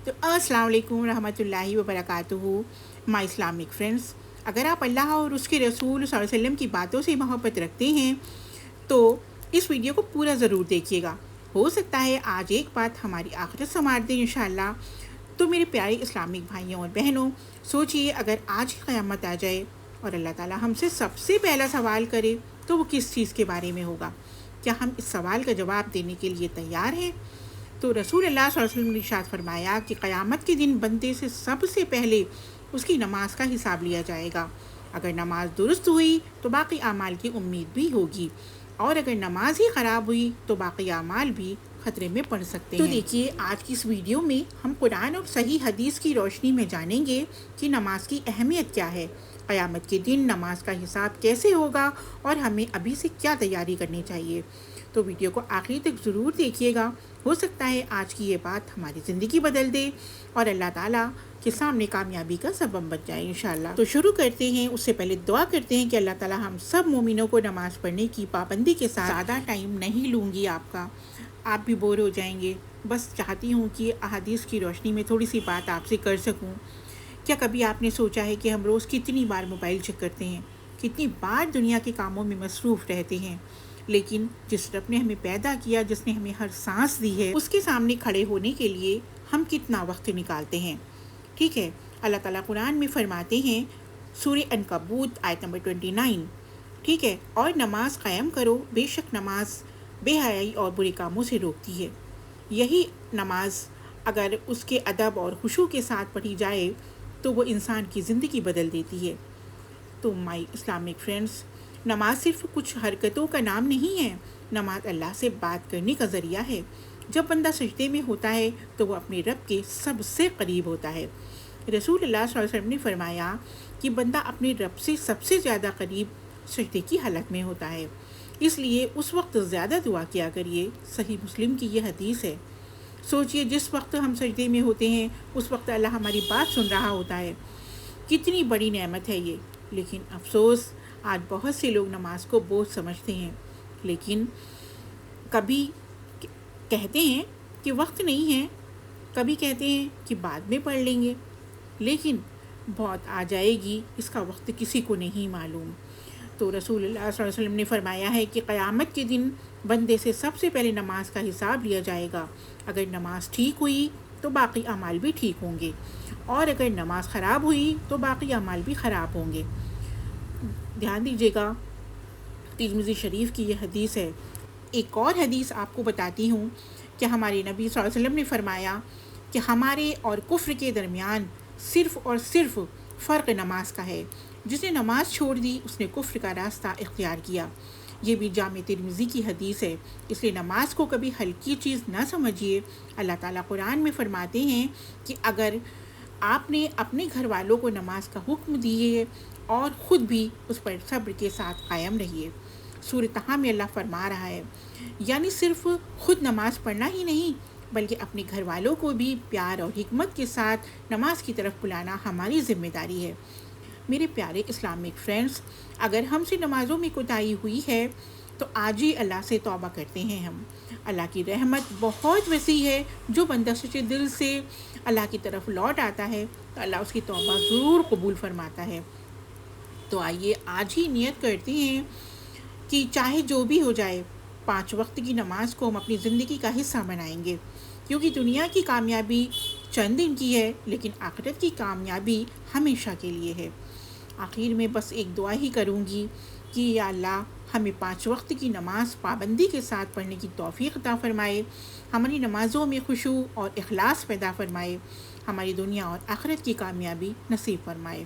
تو السلام علیکم رحمۃ اللہ وبرکاتہ مائی اسلامک فرینڈس. اگر آپ اللہ اور اس کے رسول صلی اللہ علیہ وسلم کی باتوں سے محبت رکھتے ہیں تو اس ویڈیو کو پورا ضرور دیکھیے گا. ہو سکتا ہے آج ایک بات ہماری آخرت سنوار دیں انشاءاللہ. تو میرے پیارے اسلامک بھائیوں اور بہنوں، سوچئے اگر آج کی قیامت آ جائے اور اللہ تعالیٰ ہم سے سب سے پہلا سوال کرے تو وہ کس چیز کے بارے میں ہوگا؟ کیا ہم اس سوال کا جواب دینے کے لیے تیار ہیں؟ تو رسول اللہ صلی اللہ علیہ وسلم نے ارشاد فرمایا کہ قیامت کے دن بندے سے سب سے پہلے اس کی نماز کا حساب لیا جائے گا. اگر نماز درست ہوئی تو باقی اعمال کی امید بھی ہوگی، اور اگر نماز ہی خراب ہوئی تو باقی اعمال بھی خطرے میں پڑ سکتے ہیں. تو دیکھیے آج کی اس ویڈیو میں ہم قرآن اور صحیح حدیث کی روشنی میں جانیں گے کہ نماز کی اہمیت کیا ہے، قیامت کے دن نماز کا حساب کیسے ہوگا، اور ہمیں ابھی سے کیا تیاری کرنی چاہیے. تو ویڈیو کو آخری تک ضرور دیکھیے گا. ہو سکتا ہے آج کی یہ بات ہماری زندگی بدل دے اور اللہ تعالیٰ کے سامنے کامیابی کا سبب بن جائے انشاءاللہ. تو شروع کرتے ہیں. اس سے پہلے دعا کرتے ہیں کہ اللہ تعالیٰ ہم سب مومنوں کو نماز پڑھنے کی پابندی کے ساتھ. زیادہ ٹائم نہیں لوں گی آپ کا، آپ بھی بور ہو جائیں گے. بس چاہتی ہوں کہ احادیث کی روشنی میں تھوڑی سی بات آپ سے کر سکوں. کیا کبھی آپ نے سوچا ہے کہ ہم روز کتنی بار موبائل چیک کرتے ہیں، کتنی بار دنیا کے کاموں میں مصروف رہتے ہیں، لیکن جس رب نے ہمیں پیدا کیا، جس نے ہمیں ہر سانس دی ہے، اس کے سامنے کھڑے ہونے کے لیے ہم کتنا وقت نکالتے ہیں؟ ٹھیک ہے، اللہ تعالیٰ قرآن میں فرماتے ہیں سورہ عنکبوت آیت نمبر 29، ٹھیک ہے، اور نماز قائم کرو، بے شک نماز بے حیائی اور برے کاموں سے روکتی ہے. یہی نماز اگر اس کے ادب اور خشوع کے ساتھ پڑھی جائے تو وہ انسان کی زندگی بدل دیتی ہے. تو مائی اسلامک فرینڈس، نماز صرف کچھ حرکتوں کا نام نہیں ہے، نماز اللہ سے بات کرنے کا ذریعہ ہے. جب بندہ سجدے میں ہوتا ہے تو وہ اپنے رب کے سب سے قریب ہوتا ہے. رسول اللہ صلی اللہ علیہ وسلم نے فرمایا کہ بندہ اپنے رب سے سب سے زیادہ قریب سجدے کی حالت میں ہوتا ہے، اس لیے اس وقت زیادہ دعا کیا کریے. صحیح مسلم کی یہ حدیث ہے. سوچئے جس وقت ہم سجدے میں ہوتے ہیں اس وقت اللہ ہماری بات سن رہا ہوتا ہے. کتنی بڑی نعمت ہے یہ. لیکن افسوس آج بہت سے لوگ نماز کو بوجھ سمجھتے ہیں، لیکن کبھی کہتے ہیں کہ وقت نہیں ہے، کبھی کہتے ہیں کہ بعد میں پڑھ لیں گے، لیکن بہت آ جائے گی، اس کا وقت کسی کو نہیں معلوم. تو رسول اللہ صلی اللہ علیہ وسلم نے فرمایا ہے کہ قیامت کے دن بندے سے سب سے پہلے نماز کا حساب لیا جائے گا. اگر نماز ٹھیک ہوئی تو باقی اعمال بھی ٹھیک ہوں گے، اور اگر نماز خراب ہوئی تو باقی اعمال بھی خراب ہوں گے. دھیان دیجیے گا، ترمذی شریف کی یہ حدیث ہے. ایک اور حدیث آپ کو بتاتی ہوں کہ ہمارے نبی صلی اللہ علیہ وسلم نے فرمایا کہ ہمارے اور کفر کے درمیان صرف اور صرف فرق نماز کا ہے. جس نے نماز چھوڑ دی اس نے کفر کا راستہ اختیار کیا. یہ بھی جامع ترمذی کی حدیث ہے. اس لیے نماز کو کبھی ہلکی چیز نہ سمجھیے. اللہ تعالیٰ قرآن میں فرماتے ہیں کہ اگر آپ نے اپنے گھر والوں کو نماز کا حکم دیے اور خود بھی اس پر صبر کے ساتھ قائم رہیے. سورہ طٰہٰ میں اللہ فرما رہا ہے، یعنی صرف خود نماز پڑھنا ہی نہیں بلکہ اپنے گھر والوں کو بھی پیار اور حکمت کے ساتھ نماز کی طرف بلانا ہماری ذمہ داری ہے. میرے پیارے اسلامک فرینڈس، اگر ہم سے نمازوں میں کوتاہی ہوئی ہے تو آج ہی اللہ سے توبہ کرتے ہیں. ہم اللہ کی رحمت بہت وسیع ہے. جو بندہ سچے دل سے اللہ کی طرف لوٹ آتا ہے تو اللہ اس کی توبہ ضرور قبول فرماتا ہے. تو آئیے آج ہی نیت کرتے ہیں کہ چاہے جو بھی ہو جائے 5 وقت کی نماز کو ہم اپنی زندگی کا حصہ بنائیں گے، کیونکہ دنیا کی کامیابی چند دن کی ہے لیکن آخرت کی کامیابی ہمیشہ کے لیے ہے. آخر میں بس ایک دعا ہی کروں گی کہ یا اللہ ہمیں 5 وقت کی نماز پابندی کے ساتھ پڑھنے کی توفیق عطا فرمائے، ہماری نمازوں میں خشوع اور اخلاص پیدا فرمائے، ہماری دنیا اور آخرت کی کامیابی نصیب فرمائے.